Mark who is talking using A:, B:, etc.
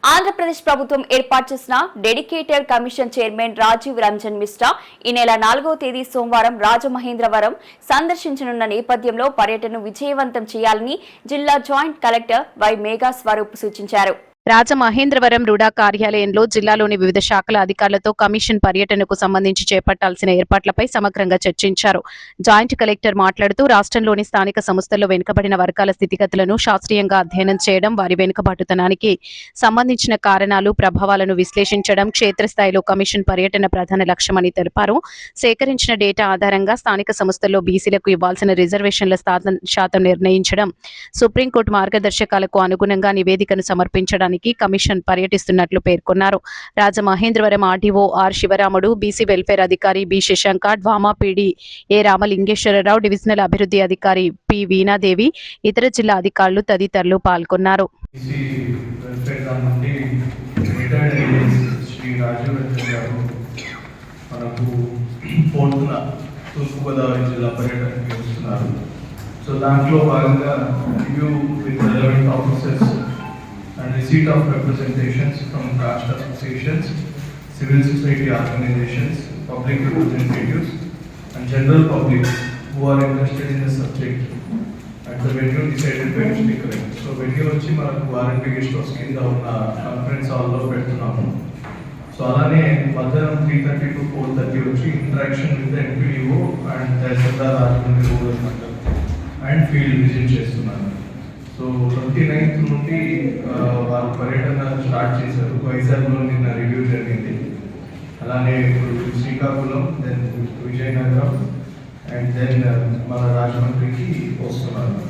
A: ఆంధ్రప్రదేశ్ ప్రభుత్వం ఏర్పాటు చేసిన dedicated commission chairman Rajiv Ranjan Mishra ఈ నెల 4వ తేదీ సోమవారం రాజమహేంద్రవరం సందర్శించనున్న నేపథ్యంలో పర్యటనను విజయవంతం చేయాలని జిల్లా joint collector Y Megha Swaroop సూచించారు.
B: రాజమహేంద్రవరం రుడా కార్యాలయంలో జిల్లాలోని వివిధ శాఖల అధికారులతో కమిషన్ పర్యటనకు సంబంధించి చేపట్టాల్సిన ఏర్పాట్లపై సమగ్రంగా చర్చించారు. జాయింట్ కలెక్టర్ మాట్లాడుతూ రాష్ట్రంలోని స్థానిక సంస్థల్లో వెనుకబడిన వర్గాల స్థితిగతులను శాస్త్రీయంగా అధ్యయనం చేయడం, వారి వెనుకబాటుతనానికి సంబంధించిన కారణాలు, ప్రభావాలను విశ్లేషించడం క్షేత్రస్థాయిలో కమిషన్ పర్యటన ప్రధాన లక్ష్యమని తెలిపారు. సేకరించిన డేటా ఆధారంగా స్థానిక సంస్థల్లో బీసీలకు ఇవ్వాల్సిన రిజర్వేషన్ల శాతం నిర్ణయించడం, సుప్రీంకోర్టు మార్గదర్శకాలకు అనుగుణంగా నివేదికను సమర్పించడం కమిషన్ పర్యటిస్తున్నట్లు పేర్కొన్నారు. Rajamahendravaram RDO R Sivaramudu, BC welfare అధికారి B Sasanka, DWAMA PD A Ramalingeswararao, divisional అభివృద్ధి అధికారి పి వీణాదేవి, ఇతర జిల్లా అధికారులు తదితరులు పాల్గొన్నారు.
C: సో దాంట్లో భాగంగా review with relevant officers and receipt of representations from caste associations, civil society organizations, public representatives and general public who are interested in the subject at the venue decided by district collector. So venue వచ్చి మనకు warranty guest house కింద ఉన్న conference హాల్లో పెడుతున్నాము. So అలానే మధ్యాహ్నం 3:30 to 4:30 వచ్చి interaction with MPDO and tahsildar Rajahmundry rural mandal and field visit చేస్తున్నాను. సో 29th నుండి వారు పర్యటన స్టార్ట్ చేశారు. వైజాగ్లో నిన్న రివ్యూ జరిగింది. అలానే ఇప్పుడు Srikakulam, then Vizianagaram and then మన రాజమండ్రికి వస్తున్నారు.